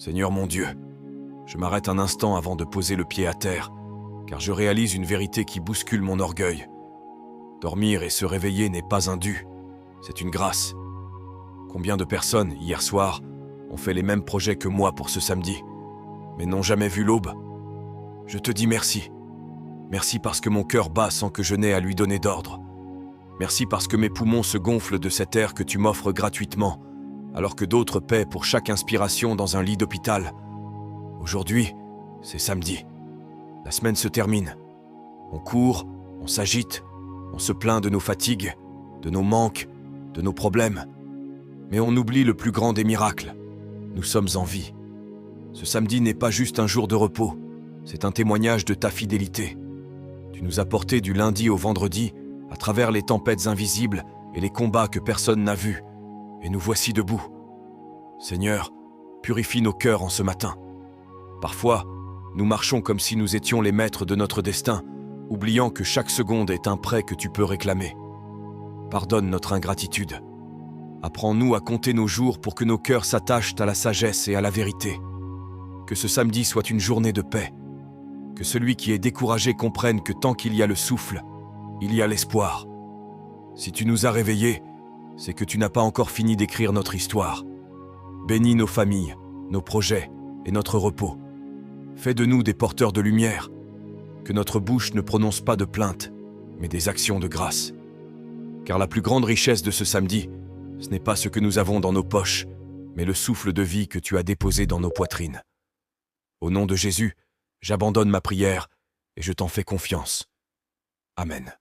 Seigneur mon Dieu, je m'arrête un instant avant de poser le pied à terre, car je réalise une vérité qui bouscule mon orgueil. Dormir et se réveiller n'est pas un dû, c'est une grâce. Combien de personnes, hier soir, ont fait les mêmes projets que moi pour ce samedi, mais n'ont jamais vu l'aube? Je te dis merci. Merci parce que mon cœur bat sans que je n'aie à lui donner d'ordre. Merci parce que mes poumons se gonflent de cet air que tu m'offres gratuitement, alors que d'autres paient pour chaque inspiration dans un lit d'hôpital. Aujourd'hui, c'est samedi. La semaine se termine. On court, on s'agite, on se plaint de nos fatigues, de nos manques, de nos problèmes. Mais on oublie le plus grand des miracles. Nous sommes en vie. Ce samedi n'est pas juste un jour de repos, c'est un témoignage de ta fidélité. Tu nous as portés du lundi au vendredi, à travers les tempêtes invisibles et les combats que personne n'a vus, et nous voici debout. Seigneur, purifie nos cœurs en ce matin. Parfois, nous marchons comme si nous étions les maîtres de notre destin, oubliant que chaque seconde est un prêt que tu peux réclamer. Pardonne notre ingratitude. Apprends-nous à compter nos jours pour que nos cœurs s'attachent à la sagesse et à la vérité. Que ce samedi soit une journée de paix. Que celui qui est découragé comprenne que tant qu'il y a le souffle, il y a l'espoir. Si tu nous as réveillés, c'est que tu n'as pas encore fini d'écrire notre histoire. Bénis nos familles, nos projets et notre repos. Fais de nous des porteurs de lumière. Que notre bouche ne prononce pas de plaintes, mais des actions de grâce. Car la plus grande richesse de ce samedi, ce n'est pas ce que nous avons dans nos poches, mais le souffle de vie que tu as déposé dans nos poitrines. Au nom de Jésus, j'abandonne ma prière et je t'en fais confiance. Amen.